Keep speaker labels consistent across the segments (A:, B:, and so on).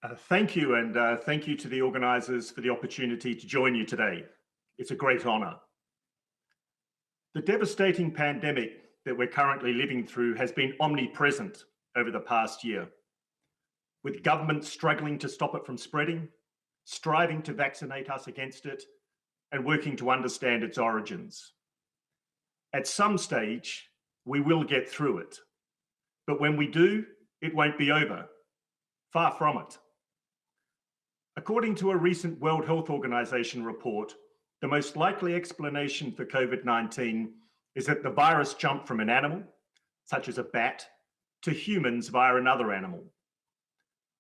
A: Thank you, and thank you to the organisers for the opportunity to join you today. It's a great honour. The devastating pandemic that we're currently living through has been omnipresent over the past year, with governments struggling to stop it from spreading, striving to vaccinate us against it, and working to understand its origins. At some stage, we will get through it, but when we do, it won't be over. Far from it. According to a recent World Health Organization report, the most likely explanation for COVID-19 is that the virus jumped from an animal, such as a bat, to humans via another animal.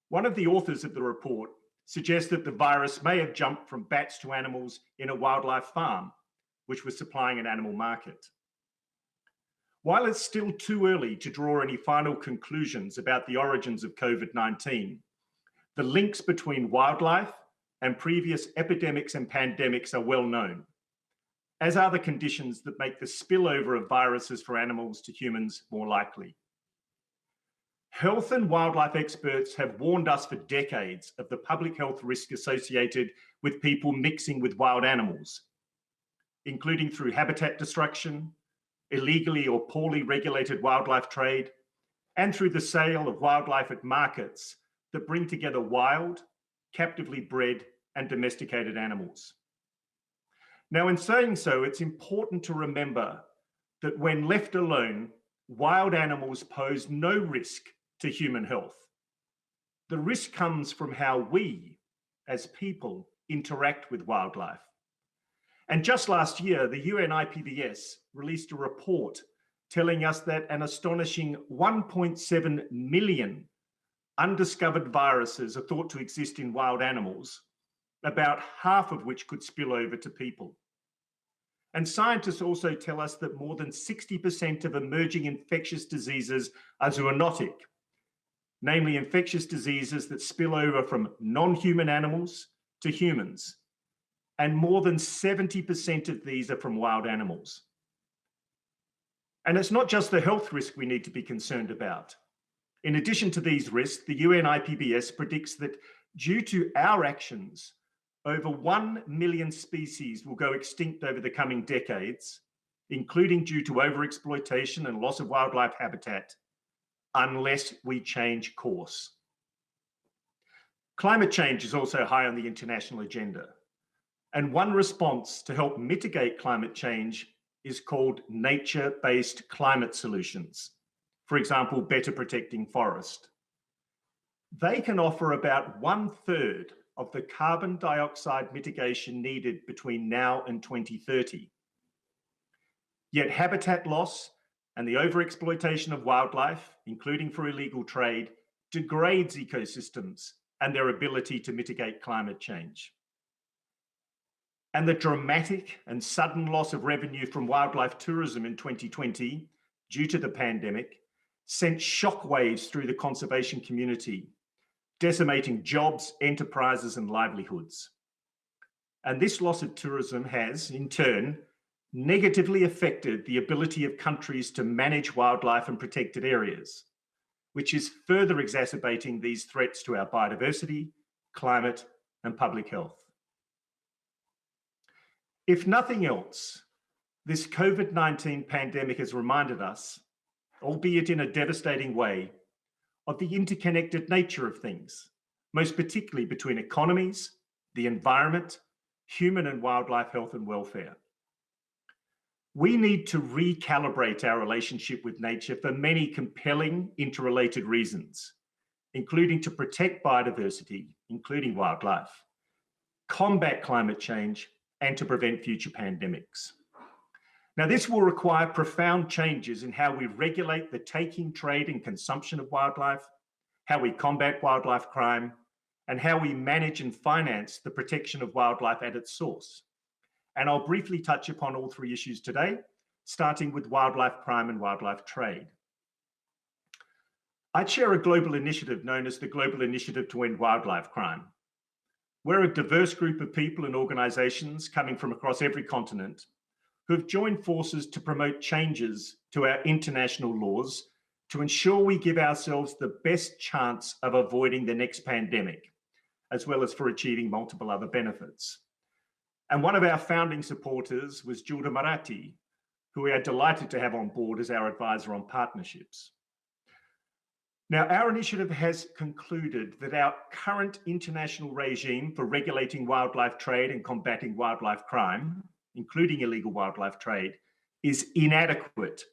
A: One of the authors of the report suggests that the virus may have jumped from bats to animals in a wildlife farm, which was supplying an animal market. While it's still too early to draw any final conclusions about the origins of COVID-19, the links between wildlife and previous epidemics and pandemics are well known, as are the conditions that make the spillover of viruses from animals to humans more likely. Health and wildlife experts have warned us for decades of the public health risk associated with people mixing with wild animals, including through habitat destruction, illegally or poorly regulated wildlife trade, and through the sale of wildlife at markets that bring together wild, captively bred, and domesticated animals. Now, in saying so, it's important to remember that when left alone, wild animals pose no risk to human health. The risk comes from how we, as people, interact with wildlife. And just last year, the UN IPBES released a report telling us that an astonishing 1.7 million undiscovered viruses are thought to exist in wild animals, about half of which could spill over to people. And scientists also tell us that more than 60% of emerging infectious diseases are zoonotic, namely infectious diseases that spill over from non-human animals to humans. And more than 70% of these are from wild animals. And it's not just the health risk we need to be concerned about. In addition to these risks, the UN IPBES predicts that due to our actions, over 1 million species will go extinct over the coming decades, including due to overexploitation and loss of wildlife habitat, unless we change course. Climate change is also high on the international agenda. And one response to help mitigate climate change is called nature-based climate solutions. For example, better protecting forest. They can offer about 1/3 of the carbon dioxide mitigation needed between now and 2030. Yet habitat loss and the overexploitation of wildlife, including for illegal trade, degrades ecosystems and their ability to mitigate climate change. And the dramatic and sudden loss of revenue from wildlife tourism in 2020 due to the pandemic sent shockwaves through the conservation community, decimating jobs, enterprises, and livelihoods. And this loss of tourism has, in turn, negatively affected the ability of countries to manage wildlife and protected areas, which is further exacerbating these threats to our biodiversity, climate, and public health. If nothing else, this COVID-19 pandemic has reminded us, albeit in a devastating way, of the interconnected nature of things, most particularly between economies, the environment, human and wildlife health and welfare. We need to recalibrate our relationship with nature for many compelling interrelated reasons, including to protect biodiversity, including wildlife, combat climate change, and to prevent future pandemics. Now, this will require profound changes in how we regulate the taking, trade, and consumption of wildlife, how we combat wildlife crime, and how we manage and finance the protection of wildlife at its source. And I'll briefly touch upon all three issues today, starting with wildlife crime and wildlife trade. I chair a global initiative known as the Global Initiative to End Wildlife Crime. We're a diverse group of people and organizations coming from across every continent who have joined forces to promote changes to our international laws to ensure we give ourselves the best chance of avoiding the next pandemic, as well as for achieving multiple other benefits. And one of our founding supporters was Gilda Maratti, who we are delighted to have on board as our advisor on partnerships. Now, our initiative has concluded that our current international regime for regulating wildlife trade and combating wildlife crime, including illegal wildlife trade, is inadequate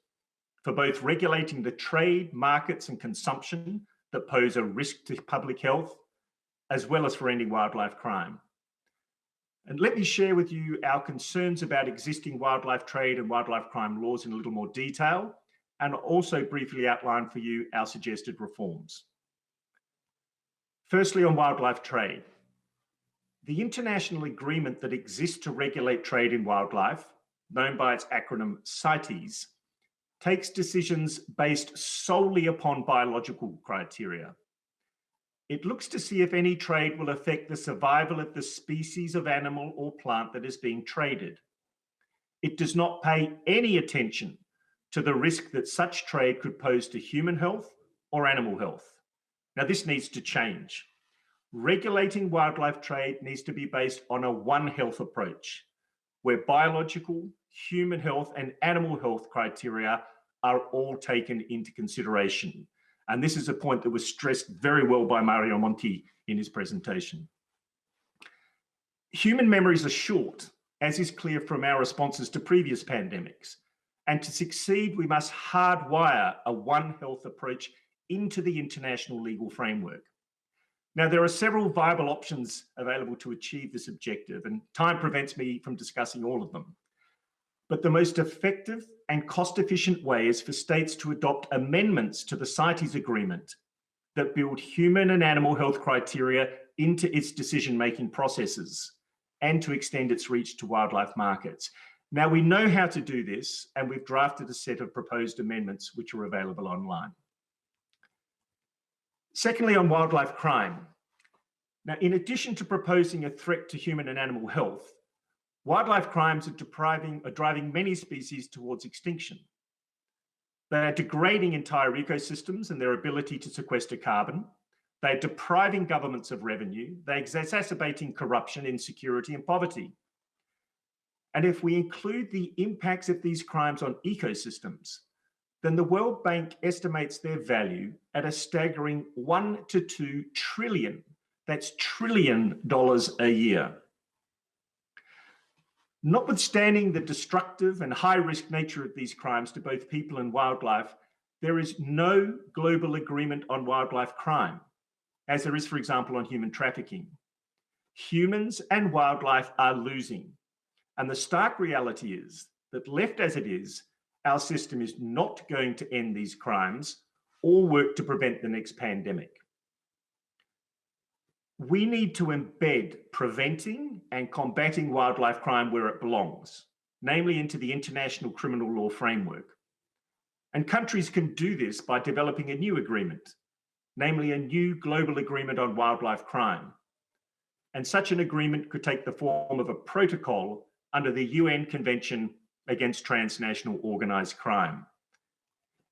A: for both regulating the trade, markets, and consumption that pose a risk to public health, as well as for ending wildlife crime. And let me share with you our concerns about existing wildlife trade and wildlife crime laws in a little more detail, and also briefly outline for you our suggested reforms. Firstly, on wildlife trade. The international agreement that exists to regulate trade in wildlife, known by its acronym CITES, takes decisions based solely upon biological criteria. It looks to see if any trade will affect the survival of the species of animal or plant that is being traded. It does not pay any attention to the risk that such trade could pose to human health or animal health. Now, this needs to change. Regulating wildlife trade needs to be based on a One Health approach, where biological, human health, and animal health criteria are all taken into consideration. And this is a point that was stressed very well by Mario Monti in his presentation. Human memories are short, as is clear from our responses to previous pandemics. And to succeed, we must hardwire a One Health approach into the international legal framework. Now, there are several viable options available to achieve this objective, and time prevents me from discussing all of them. But the most effective and cost-efficient way is for states to adopt amendments to the CITES agreement that build human and animal health criteria into its decision-making processes and to extend its reach to wildlife markets. Now, we know how to do this, and we've drafted a set of proposed amendments which are available online. Secondly, on wildlife crime. Now, in addition to proposing a threat to human and animal health, wildlife crimes are driving many species towards extinction. They are degrading entire ecosystems and their ability to sequester carbon. They are depriving governments of revenue. They're exacerbating corruption, insecurity, and poverty. And if we include the impacts of these crimes on ecosystems, then the World Bank estimates their value at a staggering $1 to $2 trillion. That's $1 trillion a year. Notwithstanding the destructive and high-risk nature of these crimes to both people and wildlife, there is no global agreement on wildlife crime, as there is, for example, on human trafficking. Humans and wildlife are losing. And the stark reality is that, left as it is, our system is not going to end these crimes or work to prevent the next pandemic. We need to embed preventing and combating wildlife crime where it belongs, namely into the international criminal law framework. And countries can do this by developing a new agreement, namely a new global agreement on wildlife crime. And such an agreement could take the form of a protocol under the UN Convention against Transnational Organized Crime.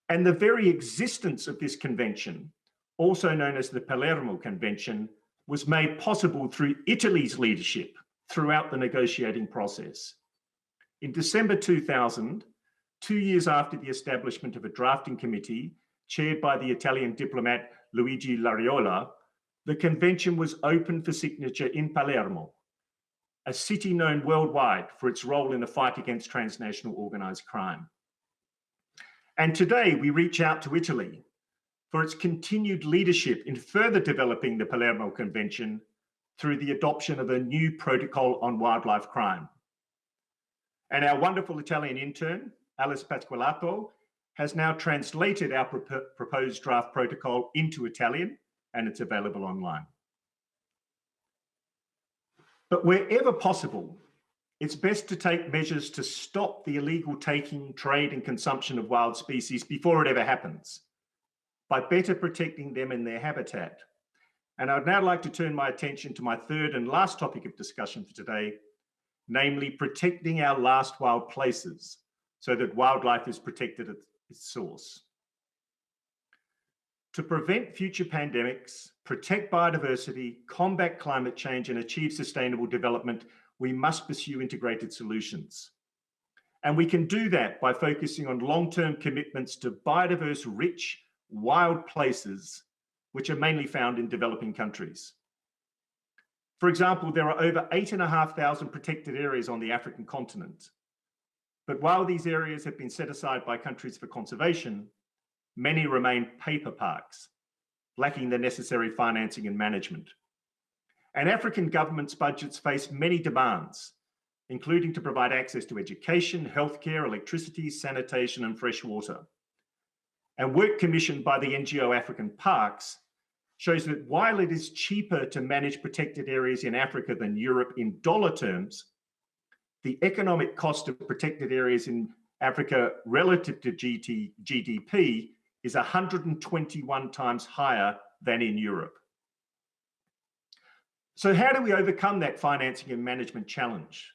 A: And the very existence of this convention, also known as the Palermo Convention, was made possible through Italy's leadership throughout the negotiating process. In December 2000, 2 years after the establishment of a drafting committee chaired by the Italian diplomat Luigi Lariola, the convention was open for signature in Palermo, a city known worldwide for its role in the fight against transnational organized crime. And today we reach out to Italy for its continued leadership in further developing the Palermo Convention through the adoption of a new protocol on wildlife crime. And our wonderful Italian intern, Alice Pasqualato, has now translated our proposed draft protocol into Italian, and it's available online. But wherever possible, it's best to take measures to stop the illegal taking, trade, and consumption of wild species before it ever happens, by better protecting them in their habitat. And I'd now like to turn my attention to my third and last topic of discussion for today, namely protecting our last wild places so that wildlife is protected at its source. To prevent future pandemics, protect biodiversity, combat climate change, and achieve sustainable development, we must pursue integrated solutions. And we can do that by focusing on long-term commitments to biodiverse, rich, wild places, which are mainly found in developing countries. For example, there are over 8,500 protected areas on the African continent. But while these areas have been set aside by countries for conservation, many remain paper parks, lacking the necessary financing and management. And African governments' budgets face many demands, including to provide access to education, healthcare, electricity, sanitation, and fresh water. And work commissioned by the NGO African Parks shows that while it is cheaper to manage protected areas in Africa than Europe in dollar terms, the economic cost of protected areas in Africa relative to GDP is 121 times higher than in Europe. So how do we overcome that financing and management challenge?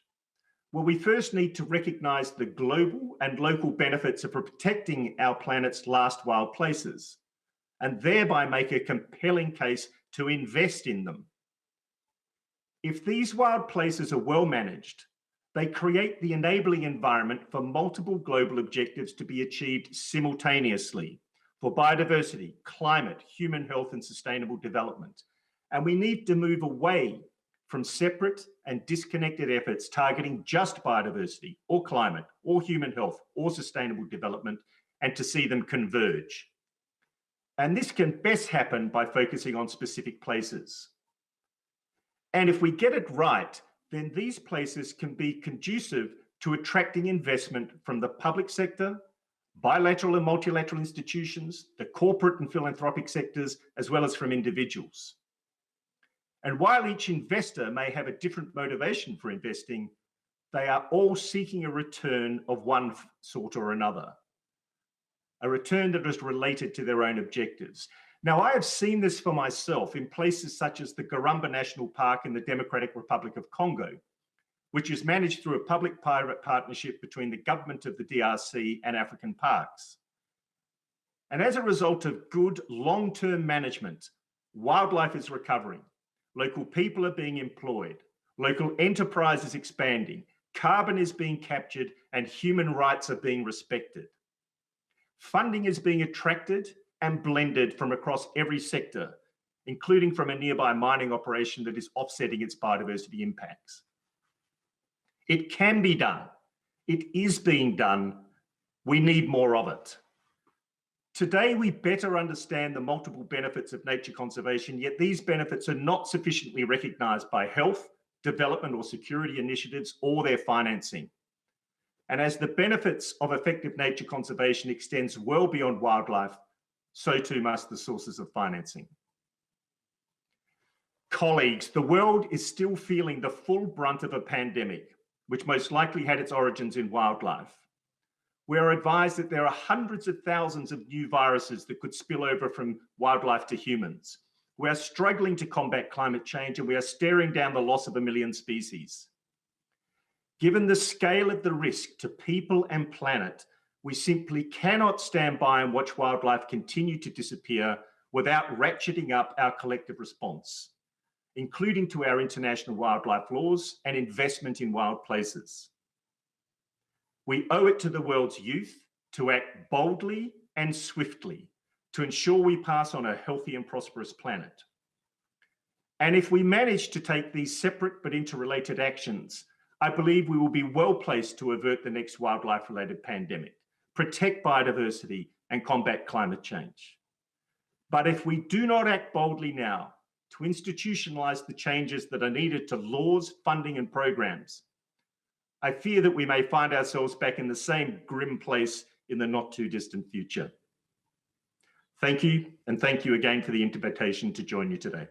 A: Well, we first need to recognize the global and local benefits of protecting our planet's last wild places, and thereby make a compelling case to invest in them. If these wild places are well managed, they create the enabling environment for multiple global objectives to be achieved simultaneously for biodiversity, climate, human health, and sustainable development. And we need to move away from separate and disconnected efforts targeting just biodiversity or climate or human health or sustainable development, and to see them converge. And this can best happen by focusing on specific places. And if we get it right, then these places can be conducive to attracting investment from the public sector, bilateral and multilateral institutions, the corporate and philanthropic sectors, as well as from individuals. And while each investor may have a different motivation for investing, they are all seeking a return of one sort or another, a return that is related to their own objectives. Now, I have seen this for myself in places such as the Garamba National Park in the Democratic Republic of Congo, which is managed through a public-private partnership between the government of the DRC and African parks. And as a result of good long-term management, wildlife is recovering, local people are being employed, local enterprise is expanding, carbon is being captured, and human rights are being respected. Funding is being attracted and blended from across every sector, including from a nearby mining operation that is offsetting its biodiversity impacts. It can be done. It is being done. We need more of it. Today, we better understand the multiple benefits of nature conservation, yet these benefits are not sufficiently recognized by health, development, or security initiatives or their financing. And as the benefits of effective nature conservation extends well beyond wildlife, so too must the sources of financing. Colleagues, the world is still feeling the full brunt of a pandemic, which most likely had its origins in wildlife. We are advised that there are hundreds of thousands of new viruses that could spill over from wildlife to humans. We are struggling to combat climate change, and we are staring down the loss of 1 million species. Given the scale of the risk to people and planet, we simply cannot stand by and watch wildlife continue to disappear without ratcheting up our collective response, including to our international wildlife laws and investment in wild places. We owe it to the world's youth to act boldly and swiftly to ensure we pass on a healthy and prosperous planet. And if we manage to take these separate but interrelated actions, I believe we will be well placed to avert the next wildlife-related pandemic, protect biodiversity, and combat climate change. But if we do not act boldly now to institutionalize the changes that are needed to laws, funding, and programs, I fear that we may find ourselves back in the same grim place in the not too distant future. Thank you, and thank you again for the invitation to join you today.